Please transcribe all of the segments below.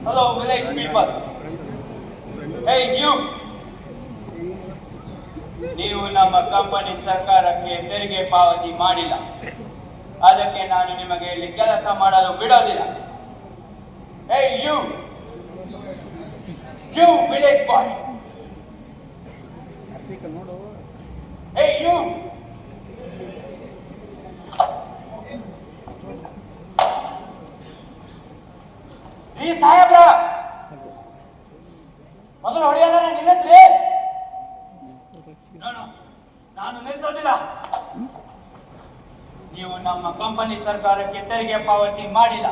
Hello, village people. Hey, you. ನೀವು ನಮ್ಮ company ಸರ್ಕಾರಕ್ಕೆ ತೆರಿಗೆ ಪಾವತಿ ಮಾಡಿಲ್ಲ, ಅದಕ್ಕೆ ನಾನು ನಿಮಗೆ ಇಲ್ಲಿ ಕೆಲಸ ಮಾಡಲು ಬಿಡೋದಿಲ್ಲ. Hey, you village boy. Hey, you. ಈ ಸಾಹೇಬ್ರ ಮೊದಲು ಹೊಡೆಯೋದ ನಿಲ್ಲಿಸ್ರಿ. ನಾನು ನಿಲ್ಲಿಸೋದಿಲ್ಲ. ನೀವು ನಮ್ಮ ಕಂಪನಿ ಸರ್ಕಾರಕ್ಕೆ ತೆರಿಗೆ ಪಾವತಿ ಮಾಡಿಲ್ಲ,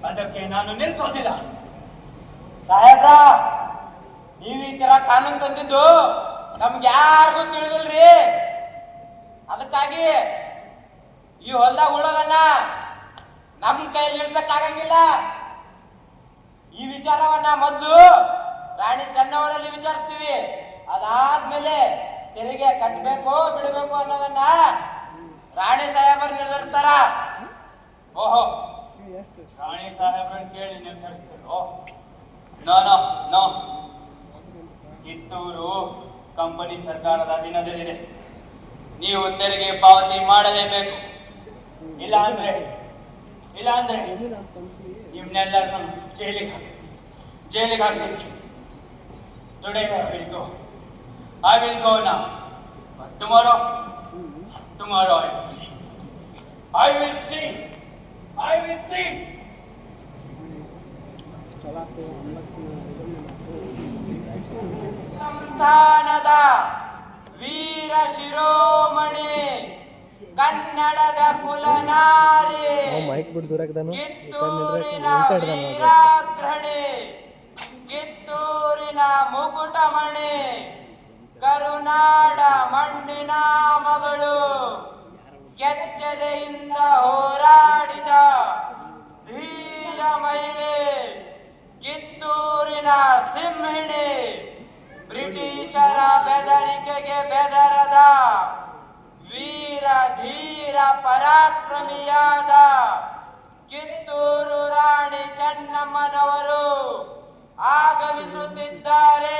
ಅದಕ್ಕೆ ನಾನು ನಿಲ್ಲಿಸೋದಿಲ್ಲ. ಸಾಹೇಬ್ರ, ನೀವು ಈ ತರ ಕಾನೂನು ತಂದಿದ್ದು ನಮ್ಗೆ ಯಾರಿಗೂ ತಿಳಿದಿಲ್ರಿ. ಅದಕ್ಕಾಗಿ ಈ ಹೊಲ್ದಾಗ ಉಳೋದನ್ನ ನಮ್ ಕೈಯಲ್ಲಿ ನಿಲ್ಸಕ್ ಆಗಂಗಿಲ್ಲ. ಈ ವಿಚಾರವನ್ನ ಮೊದಲು ರಾಣಿ ಚೆನ್ನವರಲ್ಲಿ ವಿಚಾರಿಸ್ತೀವಿ. ಅದಾದ್ಮೇಲೆ ತೆರಿಗೆ ಕಟ್ಟಬೇಕು ಬಿಡಬೇಕು ಅನ್ನೋದನ್ನ ರಾಣಿ ಸಾಹೇಬರು ನಿರ್ಧರಿಸ್ತಾರ. ಓಹೋ, ರಾಣಿ ಸಾಹೇಬ್ರನ್ನ ಕೇಳಿ ನಿರ್ಧರಿಸಿದ್ರು? No no no, Kittur company ಸರ್ಕಾರದ ಅಧೀನದಲ್ಲಿದೆ. ನೀವು ತೆರಿಗೆ ಪಾವತಿ ಮಾಡಲೇಬೇಕು. ಇಲ್ಲ ಅಂದ್ರೆ ನಿಮ್ನೆಲ್ಲರನ್ನು ಜೈಲಿಗೆ ಹಾಕ್ತೀನಿ. Today I will go now, but tomorrow I will see. ಸಂಸ್ಥಾನದ ವೀರ ಶಿರೋಮಣಿ ಕನ್ನಡದ ಕುಲನಾರಿ ಕಿತ್ತೂರಿನ ವೀರಾಗ್ರಣಿ ಕಿತ್ತೂರಿನ ಮುಕುಟಮಣಿ ಕರುನಾಡ ಮಣ್ಣಿನ ಮಗಳು ಕೆಚ್ಚೆದೆಯಿಂದ ಹೋರಾಡಿದ ಧೀರ ಮಹಿಳೆ ಕಿತ್ತೂರಿನ ಸಿಂಹಿಣಿ ಬ್ರಿಟಿಷರ ಬೆದರಿಕೆಗೆ ಬೆದರದ ವೀರ ಧೀರ ಪರಾಕ್ರಮಿಯಾದ ಕಿತ್ತೂರು ರಾಣಿ ಚೆನ್ನಮ್ಮನವರು ಆಗಮಿಸುತ್ತಿದ್ದಾರೆ.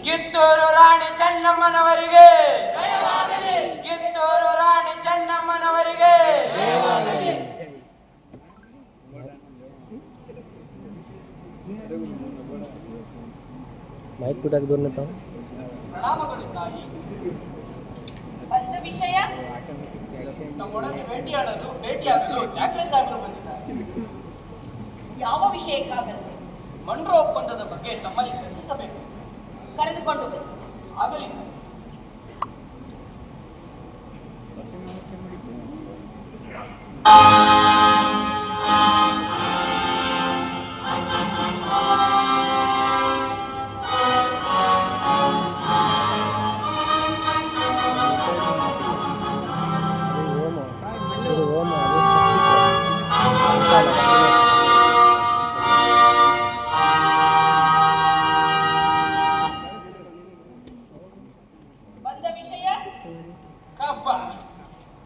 ಕಿತ್ತೂರು ರಾಣಿ ಚೆನ್ನಮ್ಮನವರಿಗೆ, ಕಿತ್ತೂರು ರಾಣಿ ಚೆನ್ನಮ್ಮನವರಿಗೆ. ಒಂದು ವಿಷಯ ತಮ್ಮೊಡನೆ ಭೇಟಿಯಾಗಲು ಯಾಕ್ರೆ ಸಾಹೇಬರು ಬಂದಿದ್ದಾರೆ. ಯಾವ ವಿಷಯಕ್ಕಾಗತ್ತೆ? ಮಂಡ್ರೋ ಒಪ್ಪಂದದ ಬಗ್ಗೆ ತಮ್ಮಲ್ಲಿ ಚರ್ಚಿಸಬೇಕು. ಕರೆದುಕೊಂಡು ಬನ್ನಿ. ಆಗಲಿ.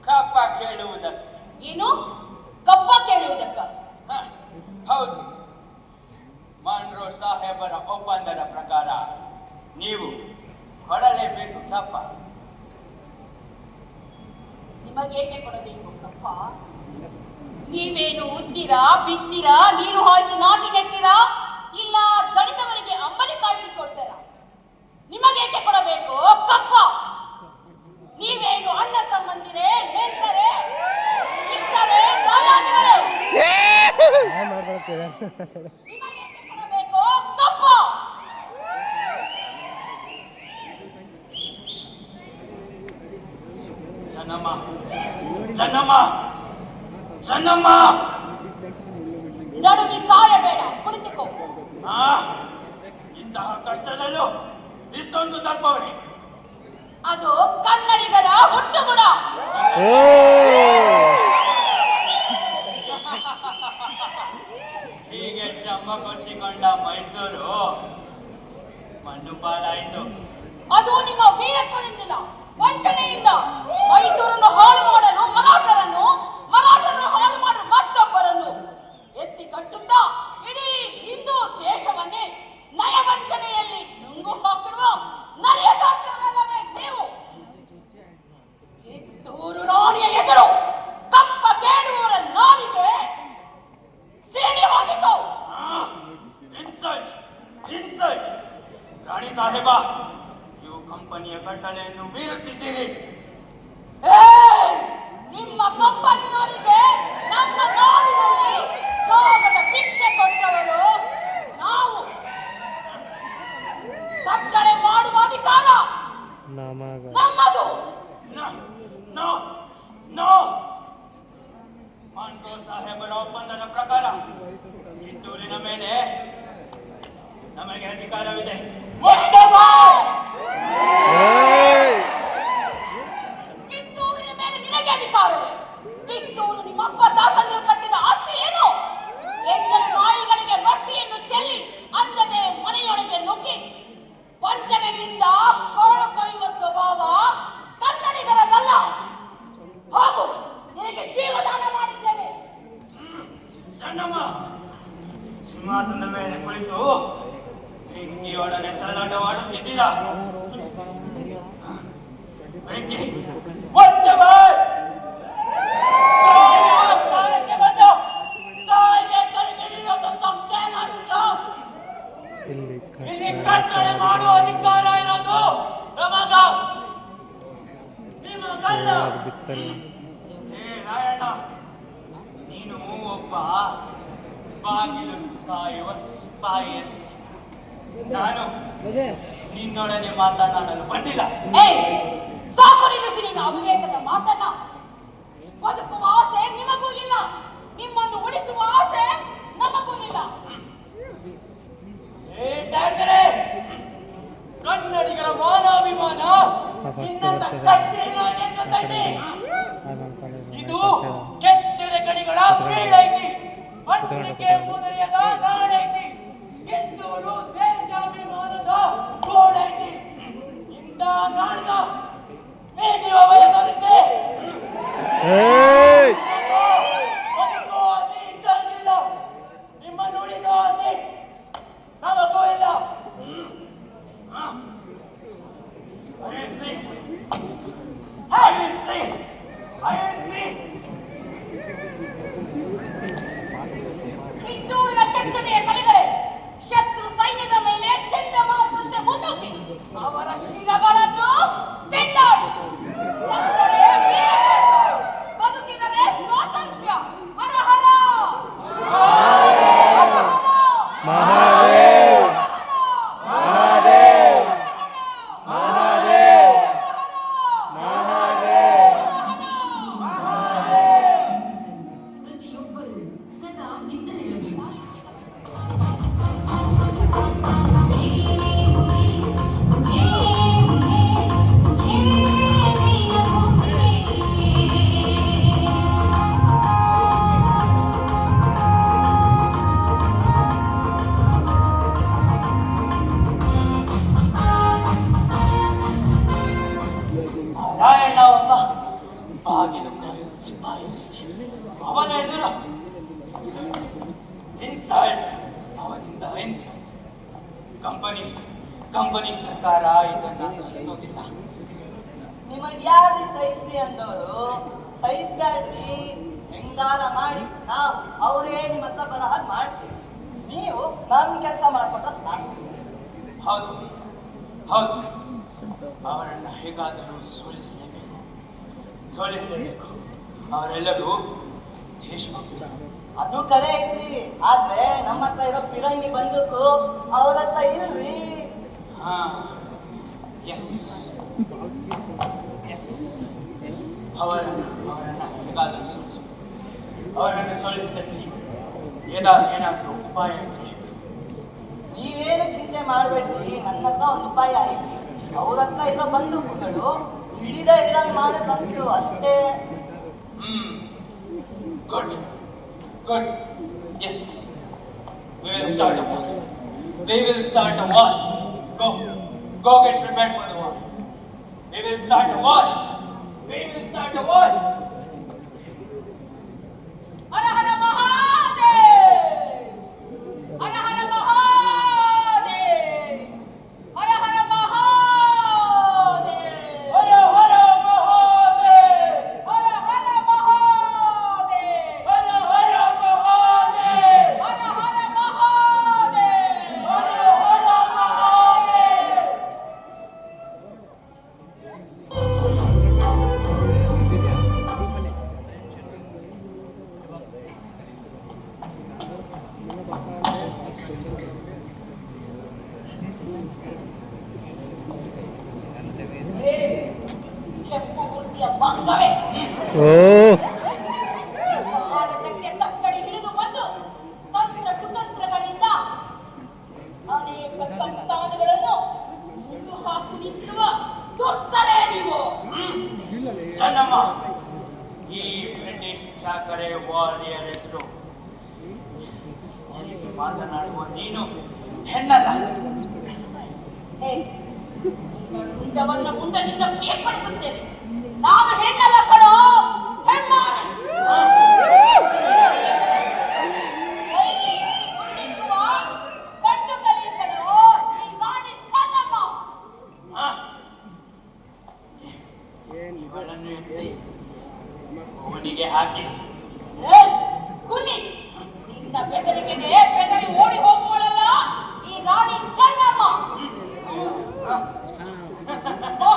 ಕಪ್ಪ ಕೇಳುವುದಕ್ಕೆ. ಏನು? ಕಪ್ಪ ಕೇಳುವುದಕ್ಕ? ಹೌದು. ಮಂಡ್ರೋ ಸಾಹೇಬರ ಒಪ್ಪಂದದ ಪ್ರಕಾರ ನೀವು ಕೊಡಲೇಬೇಕು ಕಪ್ಪ. ನಿಮಗೇಕೆ ಕೊಡಬೇಕು ಕಪ್ಪ? ನೀವೇನು ಉತ್ತೀರಾ, ಬಿತ್ತೀರಾ, ನೀರು ಹಾಯಿಸಿ ನಾಟಿ ನೆಟ್ಟಿರಾ, ಇಲ್ಲ ಗಣಿತವರಿಗೆ ಅಂಬಲಿ ಕಾಯಿಸಿ ಕೊಡ್ತೀರಾ? ನಿಮಗೇಕೆ ಕೊಡಬೇಕು ಕಪ್ಪ? ನೀವೇನು ಅಣ್ಣ ತಮ್ಮಂದಿರೇ, ನೆಂಟರೇ, ಇಷ್ಟರೇ, ದಾಯಾದಿರೇ? ನಿಮಗೇಕೆ ಕೊಡಬೇಕು ಕಪ್ಪ? ಚೆನ್ನಮ್ಮ ನಡುಗಿ ಸಾಯಬೇಡ, ಕುಳಿತುಕೋ. ಇಂತಹ ಕಷ್ಟದಲ್ಲೂ ಇಷ್ಟೊಂದು ದರ್ಪವೇ? ಅದು ಕನ್ನಡಿಗರ ಹುಟ್ಟುಗುಣ. ಹೀಗೆ ಜಮ್ಮ ಕೊಚ್ಚಿಕೊಂಡ ಮೈಸೂರು ಮಣ್ಣು ಪಾಲಾಯಿತು. ಅದು ನಿಮ್ಮ ವೀರತ್ವದಿಂದಿಲ್ಲ, ವಂಚನೆಯಿಂದ. ಮೈಸೂರನ್ನು ಹಾಳು ಮಾಡಲು ಮರಾಠರನ್ನು ಹಾಳು ಮಾಡಲು ಮತ್ತೊಬ್ಬರನ್ನು ಎತ್ತಿ ಕಟ್ಟುತ್ತಾ ಇಡೀ ಹಿಂದೂ ದೇಶವನ್ನೇ ನಯವಂಚನೆಯಲ್ಲಿ ನುಂಗು ಹಾಕಿರುವ ನರಿಯ ಜಾತಿಯವರಲ್ಲವೇ ನೀವು? ಕಿತ್ತೂರು ರಾಣಿಯ ಎದುರು ಕಪ್ಪ ಕೇಳುವವರ ನಾಲಿಗೆ ಸೀಳಿ ಹೋಗಿತ್ತು. ಇನ್ಸಲ್ಟ್ ರಾಣಿ ಸಾಹೇಬ, ನೀವು ಕಂಪನಿಯ ಕಟ್ಟಳೆಯನ್ನು ಮೀರುತ್ತಿದ್ದೀರಿ. ನಿಮ್ಮ ಕಂಪನಿಯವರಿಗೆ ನಮ್ಮ ನಾಡಿನಲ್ಲಿ ಜೋಗದ ಭಿಕ್ಷೆ ಕೊಟ್ಟವರು ನಾವು. ಕಟ್ಟಳೆ ಮಾಡುವ ಅಧಿಕಾರ ನಮ್ಮದು. ಮಾನ್ಗೋ ಸಾಹೇಬರ ಒಪ್ಪಂದದ ಪ್ರಕಾರ ಕಿತ್ತೂರಿನ ಮೇಲೆ ನಮಗೆ ಅಧಿಕಾರವಿದೆ. ಕಿತ್ತೂರಿನ ಮೇಲೆ ನಿನಗೆ ಅಧಿಕಾರವೇ? ಕಿತ್ತೂರು ನಿಮ್ಮ ಅಪ್ಪ ತಾತಂದಿರು ಕಟ್ಟಿದ ಆಸ್ತಿ ಏನು? ಎಂಜಲು ನಾಯಿಗಳಿಗೆ ರೊಟ್ಟಿಯನ್ನು ಚೆಲ್ಲಿ ಅಂಜದೆ ಮನೆಯೊಳಗೆ ನುಗ್ಗಿ ವಂಚನೆಯಿಂದ ಕೊರಳು ಕೊಯ್ಯುವ ಸ್ವಭಾವ ಕನ್ನಡಿಗರದಲ್ಲ. ಹೋಗು, ನಿನಗೆ ಜೀವದಾನ ಮಾಡಿದ್ದೇನೆ. ಚೆನ್ನಮ್ಮ, ಸಿಂಹಾಸನದ ಮೇಲೆ ಕುಳಿತು ಬೆಂಕಿಯೊಡನೆ ಚೆಲ್ಲಾಟವಾಡುತ್ತಿದ್ದೀರಾ. ಬೆಂಕಿ ಸ್ಥಾನಕ್ಕೆ ಬಂದು ತಾಯಿಗೆ ಕರೆಗೆಳೆಯೋದು ಸೊಕ್ಕೇನಾಗಿಲ್ಲ. ಇಲ್ಲಿ ಕಟ್ಟಳೆ ಮಾಡುವ ಅಧಿಕಾರ ಇರೋದು ನಮಗ, ನಿಮಗಲ್ಲ. ರಾಯಣ್ಣ, ನೀನು ಒಬ್ಬ ಬಾಗಿಲು ಕಾಯುವ ಸಿಪಾಯಿ ಅಷ್ಟೇ. ನಾನು ನಿನ್ನೊಡನೆ ಮಾತನಾಡಲು ಬಂದಿಲ್ಲ. ಸಾಕು ನಿಲ್ಲಿಸಿ ನಿನ್ನ ಅವಿವೇಕದ ಮಾತನ್ನ. ಬದುಕುವ ಆಸೆ ನಿಮಗೂ ಇಲ್ಲ, ನಿಮ್ಮನ್ನು ಉಳಿಸುವ ಆಸೆ ನಮಗೂ ಇಲ್ಲ. ಕನ್ನಡಿಗರ ಮಾನಾಭಿಮಾನ ನಿನ್ನಂತ ಕತ್ತಿರಿನಾಗೆಂದೈತಿ. ಇದು ಕೆಚ್ಚದ ಕಣಿಗಳ ಬೀಳೈತಿ, ಅಂತಿಕೆ ಮುದರಿಯದ ನಾಡೈತಿ, ಕಿತ್ತೂರು ದೇಶಾಭಿಮಾನದ ಗೋಡೈತಿ. ಇಂಥ ನಾಡಿನ ಬೀದಿರುವ ವಯದರಿತೆ ಬದುಕೋ ಆಸೆ ಇದ್ದಂಗಿಲ್ಲ. ನಿಮ್ಮ ನುಡಿದ ಆಸೆ ನಮಗೂ ಇಲ್ಲ. ಕಿತ್ತೂರಿನ ಕೆಚ್ಚದೆಯ ಕಲಿಗಳೇ, ಶತ್ರು ಸೈನ್ಯದ ಮೇಲೆ ಚಂಡಮಾರುತದಂತೆ ಮುನ್ನುಗ್ಗಿ ಅವರ ಶಿರಗಳನ್ನು ಚೆಂಡಾಡಿ. ಸತ್ತರೆ ವೀರ ಸ್ವರ್ಗ, ಬದುಕಿದರೆ ಸ್ವಾತಂತ್ರ್ಯ. ಹರ ಹರ ಪ್ರತಿಯೊಬ್ಬರು ಸದಾ ಸಿದ್ಧರಿರಬೇಕು. ರಾಯಣ್ಣ ಒಬ್ಬ ಬಾಗಿಲು ಕಾಯೋ ಸಿಪಾಯಿ ಅಷ್ಟೇ. ಅವನ ಎದುರು ಇನ್ಸಲ್ಟ್, ಅವನಿಂದ ಇನ್ಸಲ್ಟ್. ಕಂಪನಿ ಸರ್ಕಾರ ಇದನ್ನ ಸಹಿಸೋದಿಲ್ಲ. ನಿಮಗ್ ಯಾರು ಸಹಿಸ್ಲಿ ಅಂದವರು ಸಹಿಸ್ಬ್ಯಾಡ್ರಿ. ಹೆಂಗಾರ ಮಾಡಿ ನಾವು ಅವರೇ ನಿಮ್ಮ ಹತ್ರ ಬರೋ ಹಾಗೆ ಮಾಡ್ತೀವಿ. ನೀವು ನಮ್ಮ ಕೆಲಸ ಮಾಡ್ಕೊಟ್ರೆ ಸಾಕು. ಹೌದು, ಅವರನ್ನ ಹೇಗಾದರೂ ಸೋಲಿಸಲೇಬೇಕು. ಅವರೆಲ್ಲರೂ ದೇಶಭಕ್ತರು. ಅದು ಕರೆ ಐತಿ. ಆದ್ರೆ ನಮ್ಮ ಹತ್ರ ಇರೋ ಪಿರಂಗಿ ಬಂದೂಕು ಅವ್ರ ಹತ್ರ ಇಲ್ರಿ. ಎಸ್, ಅವರನ್ನ ಹೇಗಾದರೂ ಸೋಲಿಸಬೇಕು. ಅವರನ್ನು ಸೋಲಿಸಲಿಕ್ಕೆ ಏನಾದರೂ ಉಪಾಯ ಇದ್ರೆ ನೀವೇನು ಚಿಂತೆ ಮಾಡ್ಬೇಡ್ರಿ, ನನ್ನ ಹತ್ರ ಒಂದು ಉಪಾಯ ಐತಿ. ಅವ್ರ ಹತ್ರ ಇರೋ ಬಂದೂಕುಗಳು ಸಿಡಿದ ಇರಂಗ್ ಮಾಡೋದಂತು ಅಷ್ಟೇ. Good. Yes, we will start a war. Go. Go get prepared for the war. We will start a war. We will start a war. ಹರ ಹರ ಮಹಾದೇವ್ ಹರ ಹರ ಮಹಾದೇವ್ ಹರ ಹರ ಮಹಾದೇವ್ ಹರ ಹರ ಮಹಾದೇವ್. ಹರ ಹರ ಮಹಾದೇವ್ ಹರ ಹರ ಮಹಾದೇವ್. ಹರ ಹರ ಮಹಾದೇವ್ ಹರ ಹರ ಮಹಾದೇವ್. ಏ ಕೆಂಪು ಬುದ್ಧಿಯ ಮಂಗವೇ ಭಾರತಕ್ಕೆ ತಕ್ಕಡಿ ಹಿಡಿದು ಬಂದು ತಂತ್ರ ಕುತಂತ್ರಗಳಿಂದ ಅನೇಕ ಸಂಸ್ಥಾನಗಳನ್ನು ಮುಗಿದು ಹಾಕು ನಿಂತಿರುವ ದುಷ್ಟರೇ ನೀವು. ಚೆನ್ನಮ್ಮ, ಈ ಬ್ರಿಟಿಷ್ ಚಾಕರೆ ವಾರಿಯರ್ ಎದುರು ಹೀಗೆ ಮಾತನಾಡುವ ನೀನು ಹೆಣ್ಣಲ್ಲ. ಏ, ನಿನ್ನ ರುಂಡವನ್ನ ಮುಂದದಿಂದ ಬೇರ್ಪಡಿಸುತ್ತೇನೆ. ನಾನು ಹೆಣ್ಣಲ್ಲ ಕಣೋ, ಹೆಣ್ಣಾರೆ. ಕೈಗೆ ಹಿಡಿದುಕೊಂಡಿರುವ ಗಂಡು ಕಲಿ ಕಣೋ, ಈ ರಾಣಿ ಚೆನ್ನಮ್ಮ. ಇವಳನ್ನು ಎತ್ತಿ ಅವನಿಗೆ ಹಾಕಿ ಏ, ಕುಲಿ, ನಿನ್ನ ಬೆದರಿಕೆಗೆ ಬೆದರಿ ಓಡಿ ಹೋಗುವಳಲ್ಲ ಈ ರಾಣಿ ಚೆನ್ನಮ್ಮ. ಬಾ.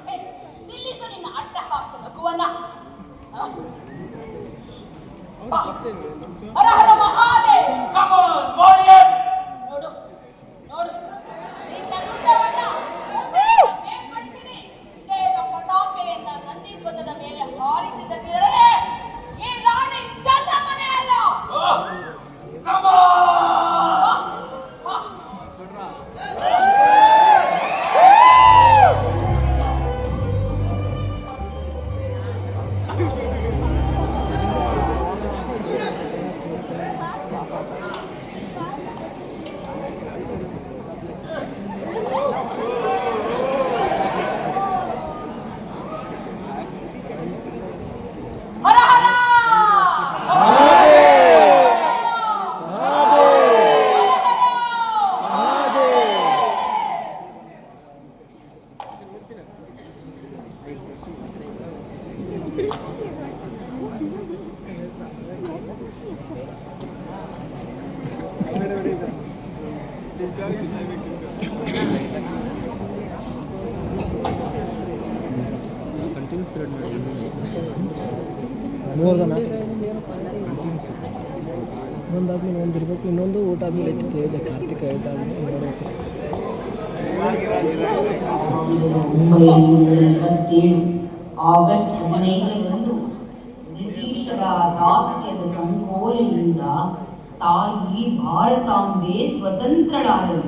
ಏ, ನಿಲ್ಲಿಸು ನಿನ್ನ ಅಟ್ಟಹಾಸ ನಗುವನ್ನ. ಬಾ. ಹರ ಹರ ಮಹಾದೇವ್. Come on, warriors! ನೋಡು ನೋಡು, ನಿನ್ನ ರುಂಡವನ್ನ ಬೇರ್ಪಡಿಸಿದೆ. ವಿಜಯದ ಪತಾಕೆಯನ್ನ ನಂದಿ ಧ್ವಜದ ಮೇಲೆ ಹಾರಿಸಿದರೆ ಈ ರಾಣಿ ಚೆನ್ನಮ್ಮನೇ ಅಲ್ಲ. Oh, come on! ಬಾ, ಬಾ. ಹರ ಹರ ಒಂದಾದ್ಮೇಲೆ ಒಂದಿರ್ಬೇಕು, ಇನ್ನೊಂದು ಊಟ ಆದ್ಮೇಲೆ ಇತ್ತು ಹೇಳಿದೆ ಕಾರ್ತಿಕ ಹೇಳ್ತಾದ್ಮೇಲೆ ನೋಡಬೇಕು. 1947 ಆಗಸ್ಟ್ 15ರಂದು ಬ್ರಿಟಿಷರ ದಾಸ್ಯದ ಸಂಕೋಲೆಯಿಂದ ತಾಯಿ ಭಾರತಾಂಬೆ ಸ್ವತಂತ್ರಳಾದಳು.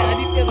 ಆದಿತ್ಯ